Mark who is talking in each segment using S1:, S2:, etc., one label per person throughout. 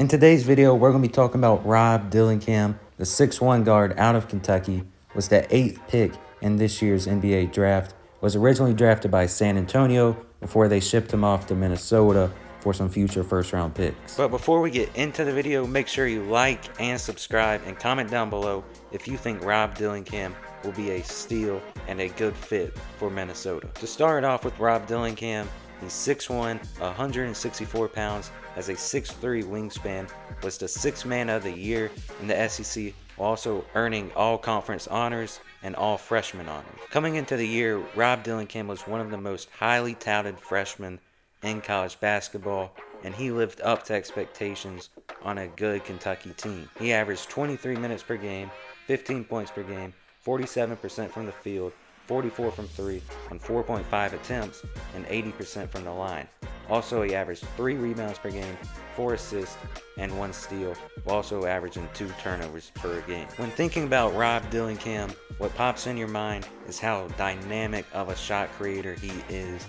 S1: In today's video, we're going to be talking about Rob Dillingham, the 6'1 guard out of Kentucky, was the 8th pick in this year's NBA draft, was originally drafted by San Antonio before they shipped him off to Minnesota for some future first-round picks. But before we get into the video, make sure you like and subscribe and comment down below if you think Rob Dillingham will be a steal and a good fit for Minnesota. To start off with Rob Dillingham, he's 6'1", 164 pounds, has a 6'3" wingspan, was the 6th man of the year in the SEC, while also earning all-conference honors and all-freshman honors. Coming into the year, Rob Dillingham was one of the most highly touted freshmen in college basketball, and he lived up to expectations on a good Kentucky team. He averaged 23 minutes per game, 15 points per game, 47% from the field, 44 from 3 on 4.5 attempts, and 80% from the line. Also, he averaged 3 rebounds per game, 4 assists, and 1 steal, while also averaging 2 turnovers per game. When thinking about Rob Dillingham, what pops in your mind is how dynamic of a shot creator he is.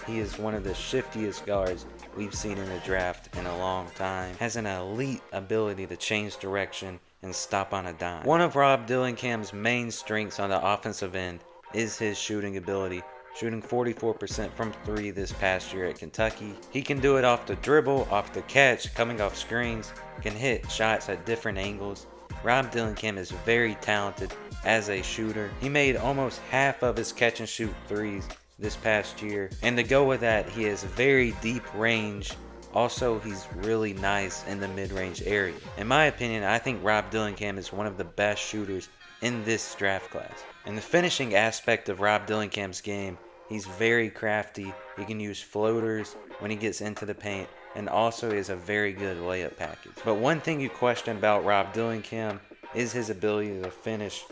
S1: He is one of the shiftiest guards we've seen in the draft in a long time. Has an elite ability to change direction and stop on a dime. One of Rob Dillingham's main strengths on the offensive end is his shooting ability, shooting 44% from 3 this past year at Kentucky. He can do it off the dribble, off the catch, coming off screens, can hit shots at different angles. Rob Dillingham is very talented as a shooter. He made almost half of his catch and shoot threes this past year, and to go with that, he has very deep range. Also, he's really nice in the mid-range area. In my opinion, I think Rob Dillingham is one of the best shooters in this draft class. In the finishing aspect of Rob Dillingham's game, he's very crafty. He can use floaters when he gets into the paint, and also is a very good layup package. But one thing you question about Rob Dillingham is his ability to finish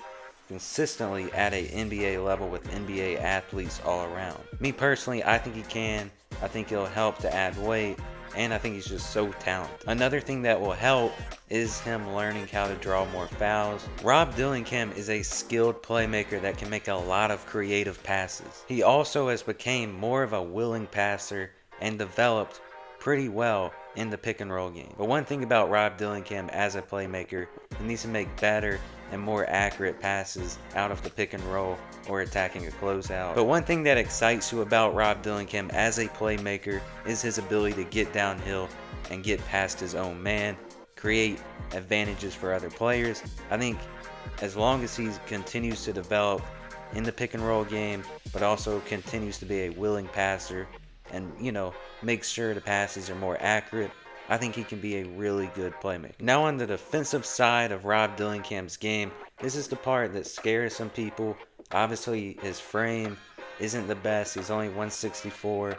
S1: consistently at a NBA level with NBA athletes all around. Me personally, I think he can. I think it'll help to add weight, and I think he's just so talented. Another thing that will help is him learning how to draw more fouls. Rob Dillingham is a skilled playmaker that can make a lot of creative passes. He also has become more of a willing passer and developed pretty well in the pick and roll game. But one thing about Rob Dillingham as a playmaker, he needs to make better and more accurate passes out of the pick and roll or attacking a closeout. But one thing that excites you about Rob Dillingham as a playmaker is his ability to get downhill and get past his own man, create advantages for other players. I think as long as he continues to develop in the pick and roll game, but also continues to be a willing passer and, makes sure the passes are more accurate, I think he can be a really good playmaker. Now on the defensive side of Rob Dillingham's game, this is the part that scares some people. Obviously, his frame isn't the best. He's only 164.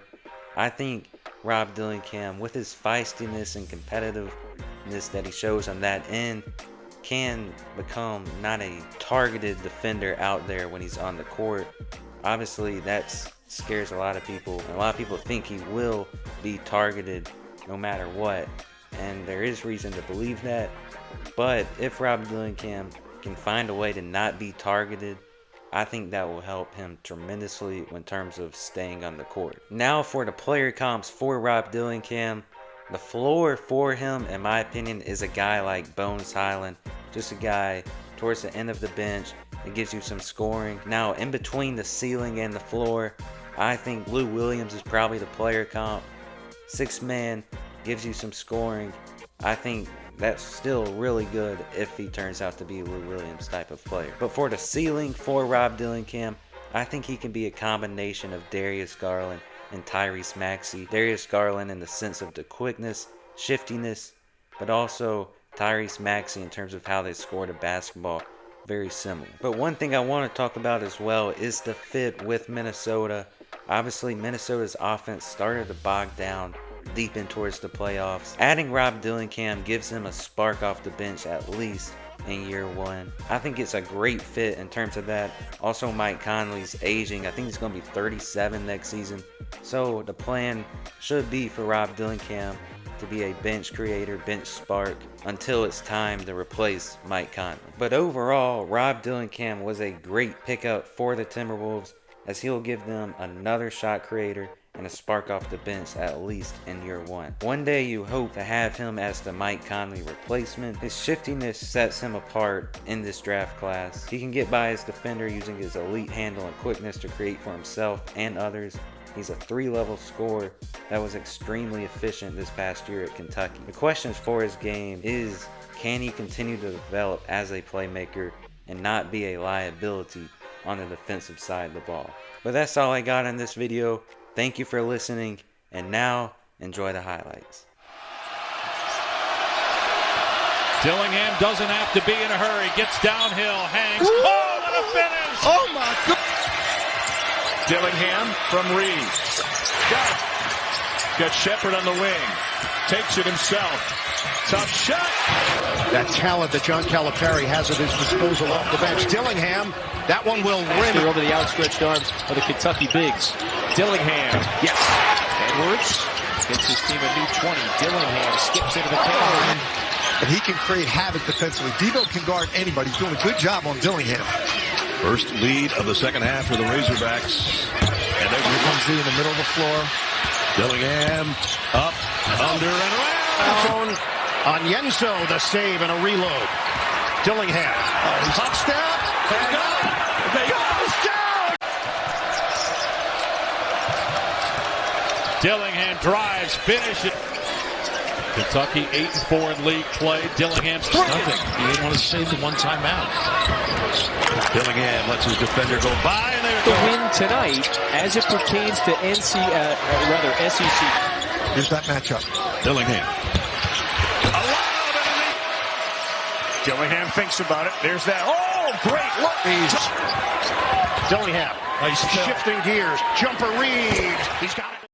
S1: I think Rob Dillingham, with his feistiness and competitiveness that he shows on that end, can become not a targeted defender out there when he's on the court. Obviously, that scares a lot of people. A lot of people think he will be targeted no matter what, and there is reason to believe that. But if Rob Dillingham can find a way to not be targeted, I think that will help him tremendously in terms of staying on the court. Now for the player comps for Rob Dillingham, the floor for him, in my opinion, is a guy like Bones Highland, just a guy towards the end of the bench that gives you some scoring. Now in between the ceiling and the floor, I think Lou Williams is probably the player comp. 6-man, gives you some scoring. I think that's still really good if he turns out to be a Lou Williams type of player. But for the ceiling for Rob Dillingham, I think he can be a combination of Darius Garland and Tyrese Maxey. Darius Garland in the sense of the quickness, shiftiness, but also Tyrese Maxey in terms of how they score the basketball. Very similar. But one thing I want to talk about as well is the fit with Minnesota. Obviously, Minnesota's offense started to bog down deep in towards the playoffs. Adding Rob Dillingham gives him a spark off the bench at least in year 1. I think it's a great fit in terms of that. Also, Mike Conley's aging. I think he's going to be 37 next season. So the plan should be for Rob Dillingham to be a bench creator, bench spark, until it's time to replace Mike Conley. But overall, Rob Dillingham was a great pickup for the Timberwolves, as he'll give them another shot creator and a spark off the bench at least in year one. One day you hope to have him as the Mike Conley replacement. His shiftiness sets him apart in this draft class. He can get by as defender using his elite handle and quickness to create for himself and others. He's a 3-level scorer that was extremely efficient this past year at Kentucky. The questions for his game is, can he continue to develop as a playmaker and not be a liability on the defensive side of the ball? But that's all I got in this video. Thank you for listening, and now enjoy the highlights.
S2: Dillingham doesn't have to be in a hurry. Gets downhill, hangs. Oh, what a finish!
S3: Oh my God! Dillingham from Reeves. Got Shepard on the wing. Takes it himself. Tough shot.
S4: That talent that John Calipari has at his disposal off the bench. Dillingham, that one will rim.
S5: Over the outstretched arms of the Kentucky Bigs.
S3: Dillingham.
S4: Yes.
S5: Edwards gets his team a new 20. Dillingham skips into the paint.
S4: And he can create havoc defensively. Debo can guard anybody. He's doing a good job on Dillingham.
S3: First lead of the second half for the Razorbacks. And there
S4: comes Z in the middle of the floor.
S3: Dillingham up, under, and around.
S4: On Yenso, the save and a reload. Dillingham. Hop step. Goes down.
S2: Dillingham drives, finishes. Kentucky 8-4 in league play. Dillingham's nothing.
S3: He didn't want to save the one timeout. Dillingham lets his defender go by, and there it
S5: The
S3: goes.
S5: win tonight as it pertains to SEC.
S4: Here's that matchup.
S3: Dillingham.
S4: Dillingham thinks about it. There's that. Oh, great look. Dillingham.
S3: Nice
S4: shifting gears. Jumper Reeves. He's got it.